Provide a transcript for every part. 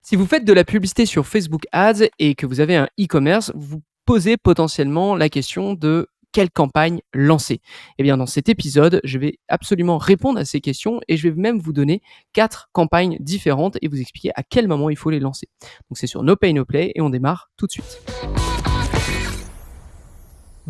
Si vous faites de la publicité sur Facebook Ads et que vous avez un e-commerce, vous posez potentiellement la question de quelle campagne lancer. Eh bien, dans cet épisode, je vais absolument répondre à ces questions et je vais même vous donner 4 campagnes différentes et vous expliquer à quel moment il faut les lancer. Donc, c'est sur No Pay No Play et on démarre tout de suite.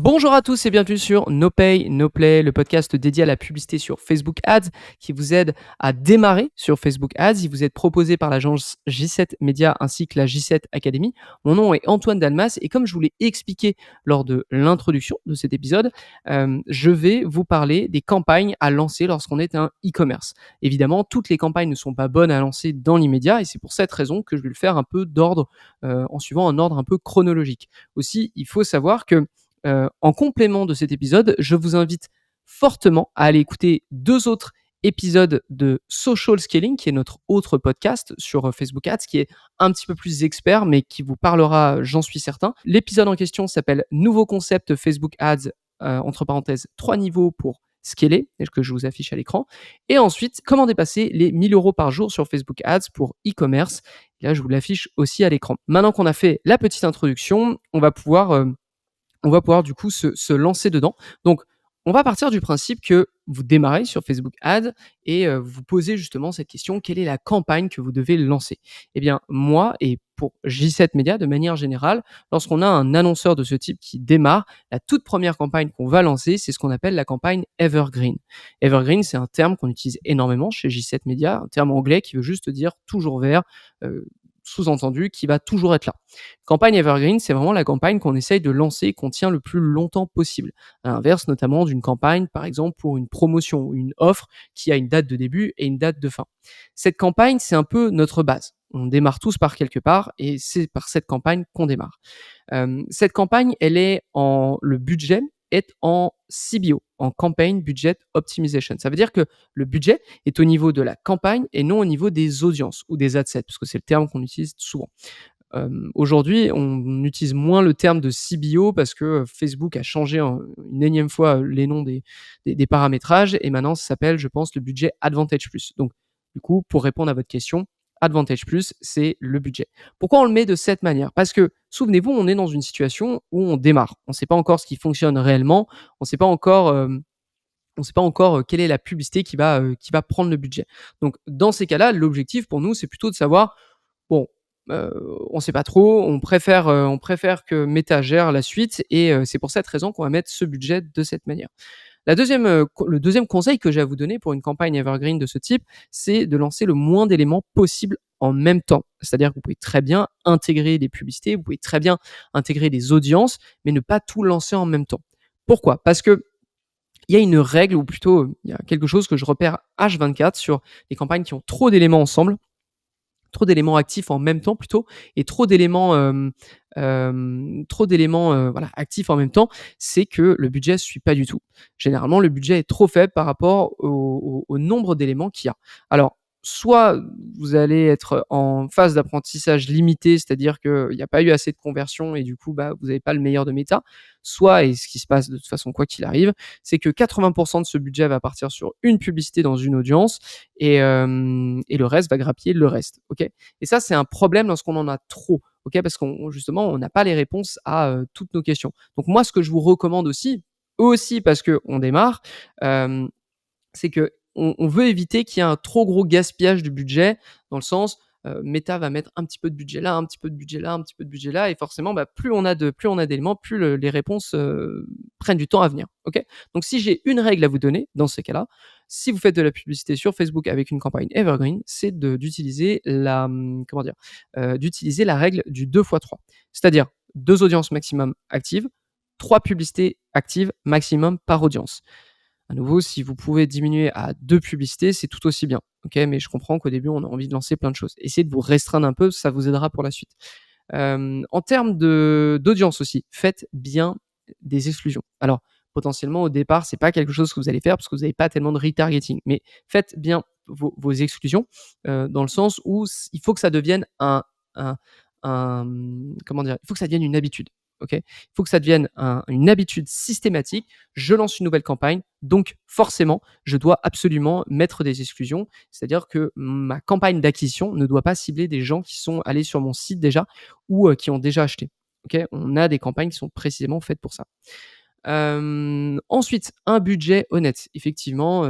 Bonjour à tous et bienvenue sur No Pay No Play, le podcast dédié à la publicité sur Facebook Ads qui vous aide à démarrer sur Facebook Ads. Il vous est proposé par l'agence J7 Media ainsi que la J7 Academy. Mon nom est Antoine Dalmas et comme je vous l'ai expliqué lors de l'introduction de cet épisode, je vais vous parler des campagnes à lancer lorsqu'on est un e-commerce. Évidemment, toutes les campagnes ne sont pas bonnes à lancer dans l'immédiat et c'est pour cette raison que je vais le faire un peu d'ordre, en suivant un ordre un peu chronologique. Aussi, il faut savoir que en complément de cet épisode, je vous invite fortement à aller écouter 2 autres épisodes de Social Scaling, qui est notre autre podcast sur Facebook Ads, qui est un petit peu plus expert, mais qui vous parlera, j'en suis certain. L'épisode en question s'appelle Nouveau concept Facebook Ads, entre parenthèses, 3 niveaux pour scaler, et que je vous affiche à l'écran. Et ensuite, comment dépasser les 1 000 € par jour sur Facebook Ads pour e-commerce. Là, je vous l'affiche aussi à l'écran. Maintenant qu'on a fait la petite introduction, on va pouvoir du coup se lancer dedans. Donc, on va partir du principe que vous démarrez sur Facebook Ads et vous posez justement cette question: quelle est la campagne que vous devez lancer? Eh bien, moi et pour J7 Media de manière générale, lorsqu'on a un annonceur de ce type qui démarre, la toute première campagne qu'on va lancer, c'est ce qu'on appelle la campagne Evergreen. Evergreen, c'est un terme qu'on utilise énormément chez J7 Media, un terme anglais qui veut juste dire toujours vert, sous-entendu qui va toujours être là. Campagne Evergreen, c'est vraiment la campagne qu'on essaye de lancer et qu'on tient le plus longtemps possible. À l'inverse notamment d'une campagne, par exemple, pour une promotion ou une offre qui a une date de début et une date de fin. Cette campagne, c'est un peu notre base. On démarre tous par quelque part et c'est par cette campagne qu'on démarre. Cette campagne, le budget est en CBO, en Campaign Budget Optimization. Ça veut dire que le budget est au niveau de la campagne et non au niveau des audiences ou des adsets, parce que c'est le terme qu'on utilise souvent. Aujourd'hui, on utilise moins le terme de CBO parce que Facebook a changé une énième fois les noms des paramétrages et maintenant ça s'appelle, je pense, le budget Advantage Plus. Donc, du coup, pour répondre à votre question, Advantage Plus, c'est le budget. Pourquoi on le met de cette manière? Parce que, souvenez-vous, on est dans une situation où on démarre. On ne sait pas encore ce qui fonctionne réellement. On ne sait pas encore, quelle est la publicité qui va prendre le budget. Donc, dans ces cas-là, l'objectif pour nous, c'est plutôt de savoir, bon, on sait pas trop, on préfère que Meta gère la suite et c'est pour cette raison qu'on va mettre ce budget de cette manière. Le deuxième conseil que j'ai à vous donner pour une campagne evergreen de ce type, c'est de lancer le moins d'éléments possible en même temps. C'est-à-dire que vous pouvez très bien intégrer des publicités, vous pouvez très bien intégrer des audiences, mais ne pas tout lancer en même temps. Pourquoi? Parce qu'il y a une règle ou plutôt, il y a quelque chose que je repère H24 sur les campagnes qui ont trop d'éléments ensemble, trop d'éléments actifs en même temps plutôt et trop d'éléments voilà, actifs en même temps, c'est que le budget ne suit pas du tout. Généralement, le budget est trop faible par rapport au nombre d'éléments qu'il y a. Alors, soit vous allez être en phase d'apprentissage limité, c'est-à-dire qu'il n'y a pas eu assez de conversion et du coup, vous n'avez pas le meilleur de méta. Soit, et ce qui se passe de toute façon quoi qu'il arrive, c'est que 80% de ce budget va partir sur une publicité dans une audience et le reste va grappiller le reste, OK? Et ça, c'est un problème lorsqu'on en a trop, OK? Parce justement, on n'a pas les réponses à, toutes nos questions. Donc moi, ce que je vous recommande aussi parce qu'on démarre, c'est qu'on veut éviter qu'il y ait un trop gros gaspillage du budget dans le sens, Meta va mettre un petit peu de budget là, un petit peu de budget là, un petit peu de budget là et forcément, plus on a d'éléments, plus les réponses, prennent du temps à venir, OK? Donc si j'ai une règle à vous donner dans ces cas-là, si vous faites de la publicité sur Facebook avec une campagne evergreen, c'est d'utiliser d'utiliser la règle du 2 x 3. C'est-à-dire 2 audiences maximum actives, 3 publicités actives maximum par audience. À nouveau, si vous pouvez diminuer à 2 publicités, c'est tout aussi bien, OK? Mais je comprends qu'au début, on a envie de lancer plein de choses. Essayez de vous restreindre un peu, ça vous aidera pour la suite. En termes d'audience aussi, faites bien des exclusions. Alors, potentiellement, au départ, c'est pas quelque chose que vous allez faire parce que vous n'avez pas tellement de retargeting, mais faites bien vos exclusions, dans le sens où il faut que ça devienne comment dire? Il faut que ça devienne une habitude. OK? Il faut que ça devienne une habitude systématique. Je lance une nouvelle campagne, donc forcément, je dois absolument mettre des exclusions. C'est-à-dire que ma campagne d'acquisition ne doit pas cibler des gens qui sont allés sur mon site déjà ou qui ont déjà acheté. OK? On a des campagnes qui sont précisément faites pour ça. Ensuite, un budget honnête. Effectivement,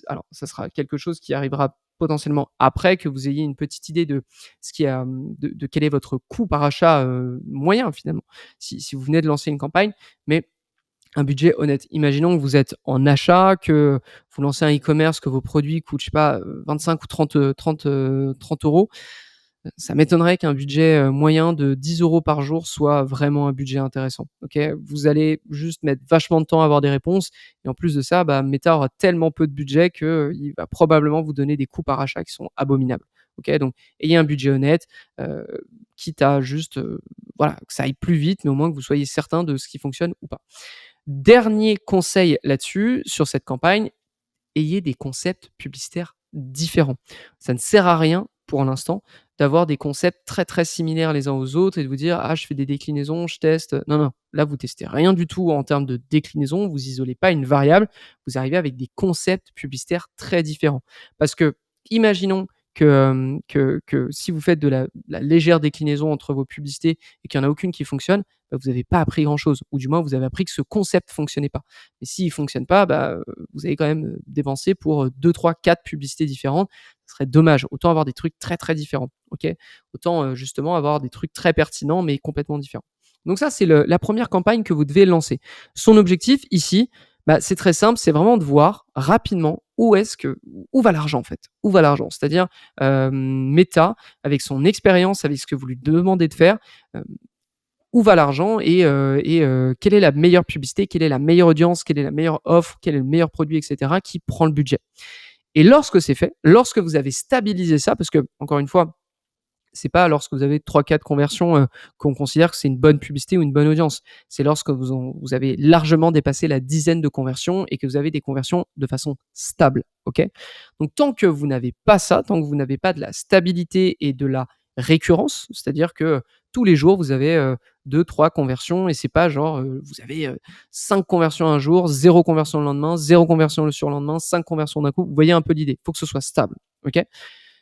alors ça sera quelque chose qui arrivera potentiellement après que vous ayez une petite idée de ce qui a, de quel est votre coût par achat, moyen finalement, si vous venez de lancer une campagne, mais un budget honnête. Imaginons que vous êtes en achat, que vous lancez un e-commerce, que vos produits coûtent, je sais pas, 25 ou 30 €. Ça m'étonnerait qu'un budget, moyen de 10 € par jour soit vraiment un budget intéressant, OK? Vous allez juste mettre vachement de temps à avoir des réponses et en plus de ça, bah, Meta aura tellement peu de budget qu'il va probablement vous donner des coûts par achat qui sont abominables, OK? Donc ayez un budget honnête, heu, quitte à juste, voilà, que ça aille plus vite, mais au moins que vous soyez certain de ce qui fonctionne ou pas. Dernier conseil là-dessus, sur cette campagne, ayez des concepts publicitaires différents. Ça ne sert à rien, pour l'instant, d'avoir des concepts très, très similaires les uns aux autres et de vous dire: «Ah, je fais des déclinaisons, je teste». Non, non, là, vous testez rien du tout en termes de déclinaison, vous isolez pas une variable, vous arrivez avec des concepts publicitaires très différents. Parce que, imaginons que si vous faites de la légère déclinaison entre vos publicités et qu'il y en a aucune qui fonctionne, bah, vous n'avez pas appris grand-chose ou du moins vous avez appris que ce concept fonctionnait pas. Mais s'il fonctionne pas, bah, vous allez quand même, dépenser pour, 2-3-4 publicités différentes. Ce serait dommage. Autant avoir des trucs très, très différents, OK? Autant, justement avoir des trucs très pertinents mais complètement différents. Donc ça, c'est la première campagne que vous devez lancer. Son objectif ici, bah, c'est très simple, c'est vraiment de voir rapidement où va l'argent en fait? Où va l'argent? C'est-à-dire, Meta, avec son expérience, avec ce que vous lui demandez de faire, hem, où va l'argent et quelle est la meilleure publicité, quelle est la meilleure audience, quelle est la meilleure offre, quel est le meilleur produit et cetera qui prend le budget. Et lorsque c'est fait, lorsque vous avez stabilisé ça, parce que encore une fois, c'est pas lorsque vous avez 3-4 conversions, qu'on considère que c'est une bonne publicité ou une bonne audience. C'est lorsque vous avez largement dépassé la dizaine de conversions et que vous avez des conversions de façon stable, OK? Donc tant que vous n'avez pas ça, tant que vous n'avez pas de la stabilité et de la récurrence, c'est-à-dire que tous les jours vous avez, 2-3 conversions et c'est pas genre, vous avez, 5 conversions un jour, 0 conversion le lendemain, 0 conversion le surlendemain, 5 conversions d'un coup. Vous voyez un peu l'idée? Il faut que ce soit stable, OK?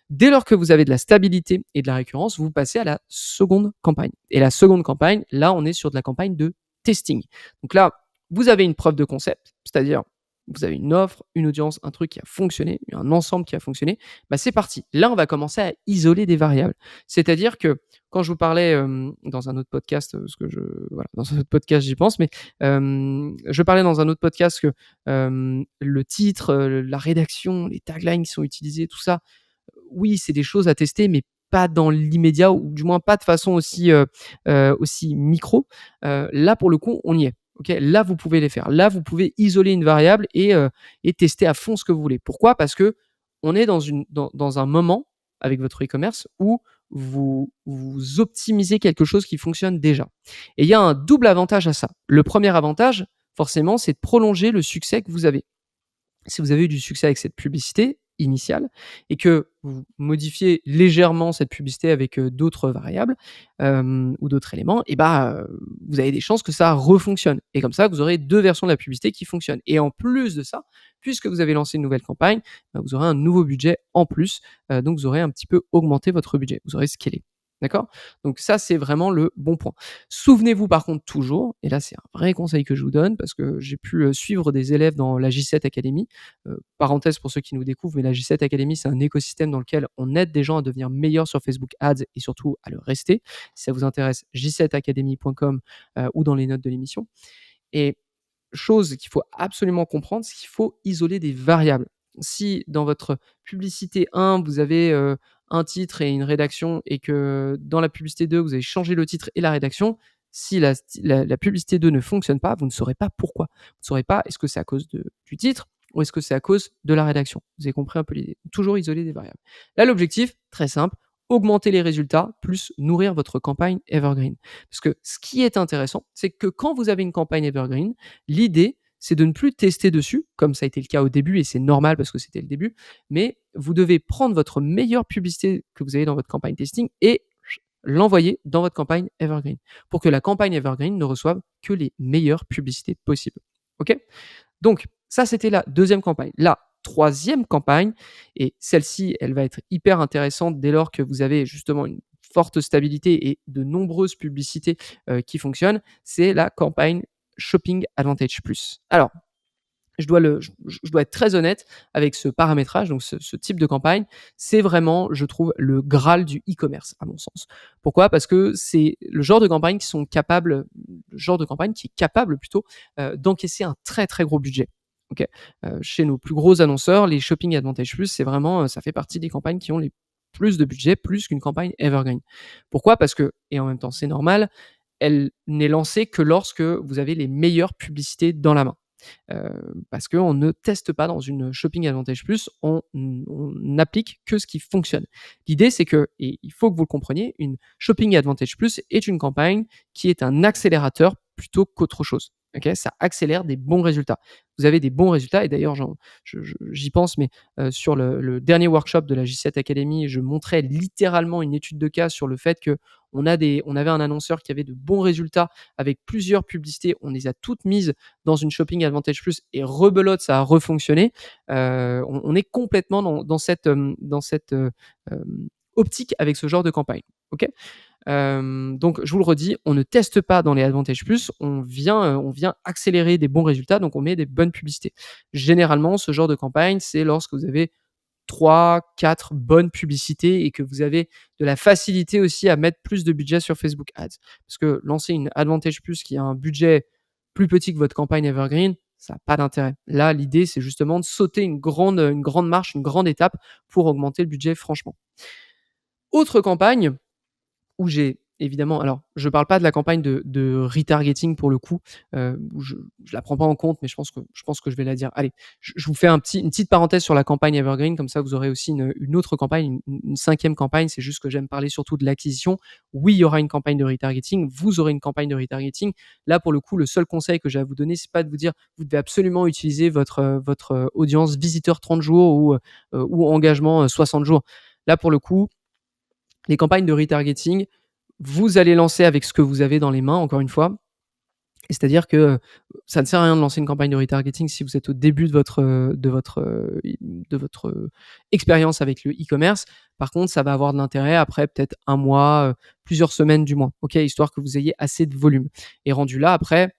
Dès lors que vous avez de la stabilité et de la récurrence, vous passez à la seconde campagne. Et la seconde campagne, là, on est sur de la campagne de testing. Donc là, vous avez une preuve de concept, c'est-à-dire vous avez une offre, une audience, un truc qui a fonctionné, un ensemble qui a fonctionné. Bah, c'est parti. Là, on va commencer à isoler des variables. C'est-à-dire que quand je vous parlais dans un autre podcast, parce que voilà, dans un autre podcast, j'y pense, mais je parlais dans un autre podcast que le titre, la rédaction, les taglines qui sont utilisés, tout ça, oui, c'est des choses à tester, mais pas dans l'immédiat ou du moins pas de façon aussi micro. Là, pour le coup, on y est. OK? Là, vous pouvez les faire. Là, vous pouvez isoler une variable et tester à fond ce que vous voulez. Pourquoi? Parce qu'on est dans un moment avec votre e-commerce où vous optimisez quelque chose qui fonctionne déjà. Et il y a un double avantage à ça. Le premier avantage, forcément, c'est de prolonger le succès que vous avez. Si vous avez eu du succès avec cette publicité initiale et que vous modifiez légèrement cette publicité avec, d'autres variables, ou d'autres éléments et bah, vous avez des chances que ça refonctionne et comme ça, vous aurez 2 versions de la publicité qui fonctionnent et en plus de ça, puisque vous avez lancé une nouvelle campagne, bah, vous aurez un nouveau budget en plus, donc vous aurez un petit peu augmenté votre budget. Vous aurez scalé. D'accord? Donc ça, c'est vraiment le bon point. Souvenez-vous par contre toujours, et là c'est un vrai conseil que je vous donne parce que j'ai pu, suivre des élèves dans la J7 Academy. Parenthèse pour ceux qui nous découvrent, mais la J7 Academy, c'est un écosystème dans lequel on aide des gens à devenir meilleurs sur Facebook Ads et surtout à le rester. Si ça vous intéresse, j7academy.com, ou dans les notes de l'émission. Et chose qu'il faut absolument comprendre, c'est qu'il faut isoler des variables. Si dans votre publicité 1, vous avez, un titre et une rédaction et que dans la publicité 2, vous avez changé le titre et la rédaction, si la publicité 2 ne fonctionne pas, vous ne saurez pas pourquoi. Vous ne saurez pas est-ce que c'est à cause du titre ou est-ce que c'est à cause de la rédaction? Vous avez compris un peu l'idée. Toujours isoler des variables. Là, l'objectif, très simple, augmenter les résultats plus nourrir votre campagne evergreen. Parce que ce qui est intéressant, c'est que quand vous avez une campagne evergreen, l'idée, c'est de ne plus tester dessus, comme ça a été le cas au début, et c'est normal parce que c'était le début, mais vous devez prendre votre meilleure publicité que vous avez dans votre campagne testing et l'envoyer dans votre campagne Evergreen pour que la campagne Evergreen ne reçoive que les meilleures publicités possibles. OK? Donc ça, c'était la deuxième campagne. La troisième campagne, et celle-ci, elle va être hyper intéressante dès lors que vous avez justement une forte stabilité et de nombreuses publicités qui fonctionnent, c'est la campagne Shopping Advantage Plus. Alors, je dois être très honnête avec ce paramétrage, donc ce type de campagne, c'est vraiment, je trouve, le graal du e-commerce, à mon sens. Pourquoi? Parce que c'est le genre de campagne le genre de campagne qui est capable plutôt, d'encaisser un très, très gros budget. OK? Chez nos plus gros annonceurs, les Shopping Advantage Plus, c'est vraiment, ça fait partie des campagnes qui ont les plus de budget, plus qu'une campagne evergreen. Pourquoi? Parce que, et en même temps c'est normal, elle n'est lancée que lorsque vous avez les meilleures publicités dans la main. Parce qu'on ne teste pas dans une Shopping Advantage Plus, on n'applique que ce qui fonctionne. L'idée, c'est que, et il faut que vous le compreniez, une Shopping Advantage Plus est une campagne qui est un accélérateur plutôt qu'autre chose. OK? Ça accélère des bons résultats. Vous avez des bons résultats, et d'ailleurs j'y pense, mais sur le dernier workshop de la J7 Academy, je montrais littéralement une étude de cas sur le fait que on avait un annonceur qui avait de bons résultats avec plusieurs publicités. On les a toutes mises dans une Shopping Advantage Plus et rebelote, ça a refonctionné. On est complètement dans cette optique avec ce genre de campagne. OK? Donc je vous le redis, on ne teste pas dans les Advantage Plus, on vient accélérer des bons résultats, donc on met des bonnes publicités. Généralement, ce genre de campagne, c'est lorsque vous avez 3, 4 bonnes publicités et que vous avez de la facilité aussi à mettre plus de budget sur Facebook Ads. Parce que lancer une Advantage Plus qui a un budget plus petit que votre campagne Evergreen, ça n'a pas d'intérêt. Là, l'idée, c'est justement de sauter une grande marche, une grande étape pour augmenter le budget franchement. Autre campagne où j'ai évidemment, alors je parle pas de la campagne de retargeting pour le coup, où je la prends pas en compte, mais je pense que je vais la dire. Allez, je vous fais une petite parenthèse sur la campagne Evergreen, comme ça vous aurez aussi une autre campagne, une 5e campagne. C'est juste que j'aime parler surtout de l'acquisition. Oui, il y aura une campagne de retargeting, vous aurez une campagne de retargeting. Là, pour le coup, le seul conseil que j'ai à vous donner, c'est pas de vous dire: «Vous devez absolument utiliser votre audience visiteur 30 jours ou engagement 60 jours». Là, pour le coup, les campagnes de retargeting, vous allez lancer avec ce que vous avez dans les mains, encore une fois. Et c'est-à-dire que ça ne sert à rien de lancer une campagne de retargeting si vous êtes au début de votre expérience avec le e-commerce. Par contre, ça va avoir de l'intérêt après peut-être un mois, plusieurs semaines du mois, OK? Histoire que vous ayez assez de volume. Et rendu là, après,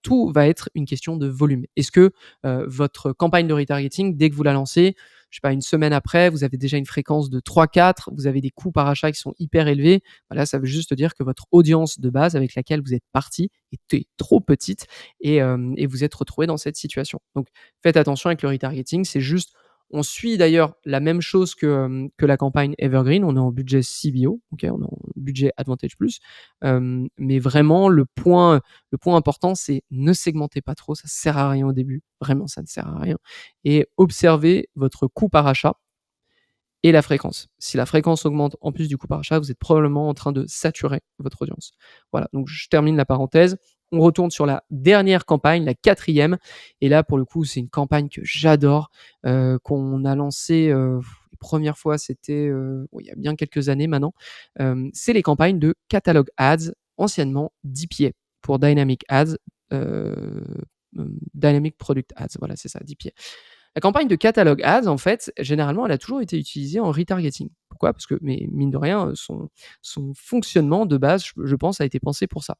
tout va être une question de volume. Est-ce que votre campagne de retargeting, dès que vous la lancez, je sais pas, une semaine après, vous avez déjà une fréquence de 3-4, vous avez des coûts par achat qui sont hyper élevés. Voilà, ça veut juste dire que votre audience de base avec laquelle vous êtes parti était trop petite et vous êtes retrouvé dans cette situation. Donc faites attention avec le retargeting, c'est juste, on suit d'ailleurs la même chose que la campagne Evergreen, on est en budget CBO, OK, on est en budget Advantage Plus, mais vraiment le point important, c'est ne segmentez pas trop, ça sert à rien au début, vraiment ça ne sert à rien, et observez votre coût par achat et la fréquence. Si la fréquence augmente en plus du coût par achat, vous êtes probablement en train de saturer votre audience. Voilà, donc je termine la parenthèse. On retourne sur la dernière campagne, la 4e, et là, pour le coup, c'est une campagne que j'adore, qu'on a lancée, les premières fois, c'était, il y a bien quelques années maintenant. C'est les campagnes de Catalog Ads, anciennement DPA, pour Dynamic Ads, heu, Dynamic Product Ads, voilà, c'est ça, DPA. La campagne de Catalog Ads, en fait, généralement, elle a toujours été utilisée en retargeting. Pourquoi? Parce que, mais mine de rien, son fonctionnement de base, je pense, a été pensé pour ça.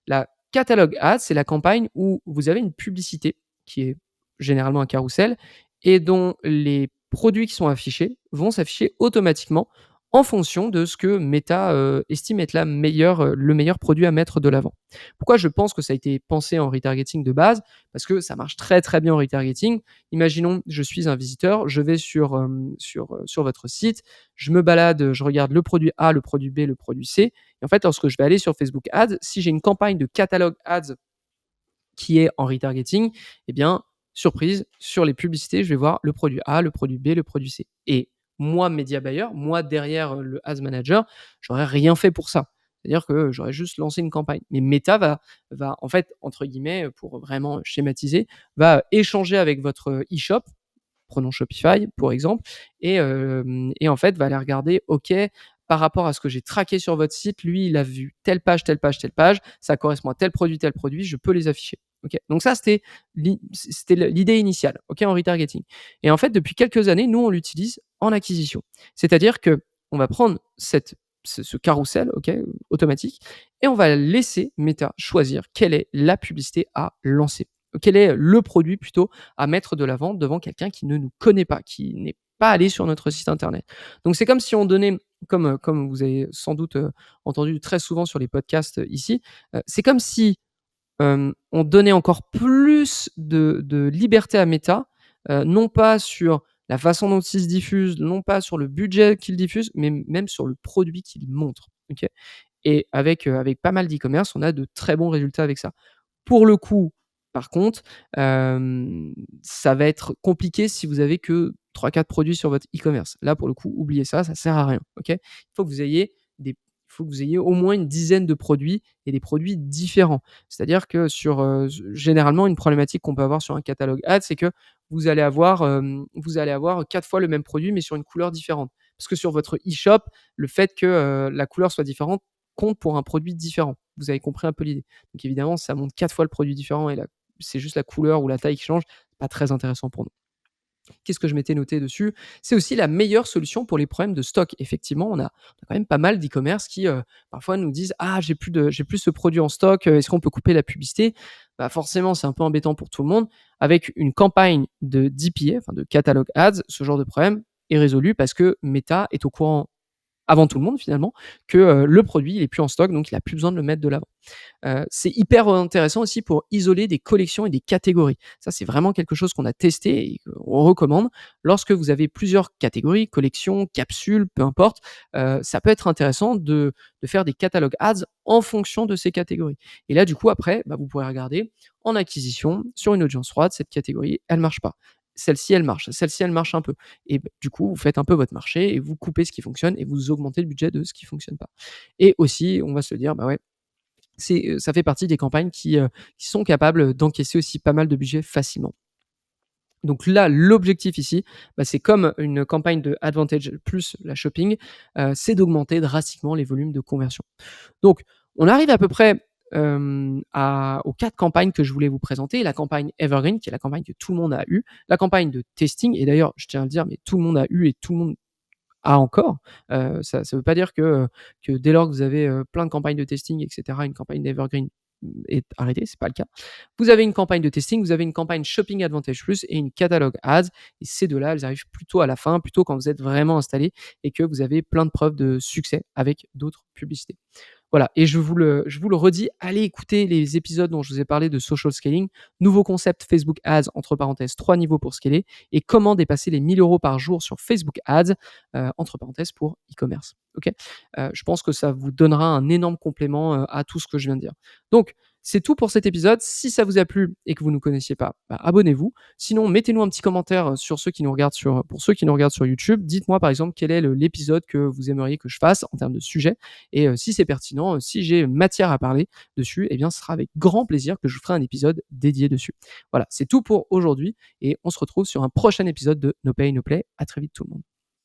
La Catalog Ads, c'est la campagne où vous avez une publicité qui est généralement un carrousel et dont les produits qui sont affichés vont s'afficher automatiquement en fonction de ce que Meta estime être le meilleur produit à mettre de l'avant. Pourquoi je pense que ça a été pensé en retargeting de base? Parce que ça marche très très bien en retargeting. Imaginons, je suis un visiteur, je vais sur votre site, je me balade, je regarde le produit A, le produit B, le produit C. Et en fait, lorsque je vais aller sur Facebook Ads, si j'ai une campagne de catalogue ads qui est en retargeting, eh bien, surprise, sur les publicités, je vais voir le produit A, le produit B, le produit C. Et moi, média buyer, moi, derrière le ads manager, j'aurais rien fait pour ça. C'est-à-dire que j'aurais juste lancé une campagne. Mais Meta va en fait, entre guillemets, pour vraiment schématiser, va échanger avec votre e-shop, prenons Shopify pour exemple, et en fait va aller regarder, OK, par rapport à ce que j'ai traqué sur votre site, lui, il a vu telle page, telle page, telle page, ça correspond à tel produit, je peux les afficher. OK? Donc ça, c'était l'idée initiale, OK, en retargeting. Et en fait, depuis quelques années, nous, on l'utilise en acquisition. C'est-à-dire que on va prendre ce carrousel, OK, automatique, et on va laisser Meta choisir quelle est la publicité à lancer. Quel est le produit plutôt à mettre de l'avant devant quelqu'un qui ne nous connaît pas, qui n'est pas allé sur notre site internet. Donc c'est comme si on donnait, comme vous avez sans doute, entendu très souvent sur les podcasts, ici, c'est comme si, on donnait encore plus de liberté à Meta, non pas sur la façon dont il se diffuse, non pas sur le budget qu'il diffuse, mais même sur le produit qu'il montre. OK? Et avec pas mal d'e-commerce, on a de très bons résultats avec ça. Pour le coup, par contre, ça va être compliqué si vous avez que 3-4 produits sur votre e-commerce. Là, pour le coup, oubliez ça, ça sert à rien, OK? Il faut que vous ayez au moins une dizaine de produits et des produits différents. C'est-à-dire que généralement, une problématique qu'on peut avoir sur un catalogue ad, c'est que vous allez avoir 4 fois le même produit, mais sur une couleur différente. Parce que sur votre e-shop, le fait que, la couleur soit différente compte pour un produit différent. Vous avez compris un peu l'idée? Donc évidemment, ça montre 4 fois le produit différent et c'est juste la couleur ou la taille qui change, c'est pas très intéressant pour nous. Qu'est-ce que je m'étais noté dessus? C'est aussi la meilleure solution pour les problèmes de stock. Effectivement, on a quand même pas mal d'e-commerce qui, parfois nous disent: «Ah, j'ai plus ce produit en stock, est-ce qu'on peut couper la publicité?» Bah, forcément, c'est un peu embêtant pour tout le monde. Avec une campagne de DPA, enfin de Catalog Ads, ce genre de problème est résolu parce que Meta est au courant avant tout le monde finalement que, le produit il est plus en stock, donc il a plus besoin de le mettre de l'avant. C'est hyper intéressant aussi pour isoler des collections et des catégories. Ça, c'est vraiment quelque chose qu'on a testé et qu'on recommande. Lorsque vous avez plusieurs catégories, collections, capsules, peu importe, ça peut être intéressant de faire des catalogues ads en fonction de ces catégories. Et là, du coup, après, bah, vous pourrez regarder en acquisition sur une audience froide, cette catégorie, elle marche pas. Celle-ci, elle marche. Celle-ci, elle marche un peu. Et du coup, vous faites un peu votre marché et vous coupez ce qui fonctionne et vous augmentez le budget de ce qui fonctionne pas. Et aussi, on va se dire, bah ouais, ça fait partie des campagnes qui sont capables d'encaisser aussi pas mal de budget facilement. Donc là, l'objectif ici, bah, c'est comme une campagne de Advantage plus la shopping, c'est d'augmenter drastiquement les volumes de conversion. Donc on arrive à peu près, aux 4 campagnes que je voulais vous présenter. La campagne Evergreen, qui est la campagne que tout le monde a eue, la campagne de testing et d'ailleurs, je tiens à le dire, mais tout le monde a eu et tout le monde a encore. Ça ne veut pas dire que dès lors que vous avez, plein de campagnes de testing et cetera, une campagne d'Evergreen, est arrêtée, c'est pas le cas. Vous avez une campagne de testing, vous avez une campagne Shopping Advantage Plus et une Catalog Ads et ces 2 là, elles arrivent plutôt à la fin, plutôt quand vous êtes vraiment installé et que vous avez plein de preuves de succès avec d'autres publicités. Voilà, et je vous le redis, allez écouter les épisodes dont je vous ai parlé de social scaling, nouveau concept Facebook Ads, entre parenthèses, 3 niveaux pour scaler, et comment dépasser les 1 000 € par jour sur Facebook Ads, entre parenthèses, pour e-commerce. OK? Je pense que ça vous donnera un énorme complément, à tout ce que je viens de dire. Donc, c'est tout pour cet épisode. Si ça vous a plu et que vous ne nous connaissiez pas, bah, abonnez-vous. Sinon, mettez-nous un petit commentaire pour ceux qui nous regardent sur YouTube. Dites-moi par exemple quel est l'épisode que vous aimeriez que je fasse en termes de sujet. Et si c'est pertinent, si j'ai matière à parler dessus, eh bien, ce sera avec grand plaisir que je vous ferai un épisode dédié dessus. Voilà, c'est tout pour aujourd'hui et on se retrouve sur un prochain épisode de No Pay No Play. À très vite tout le monde.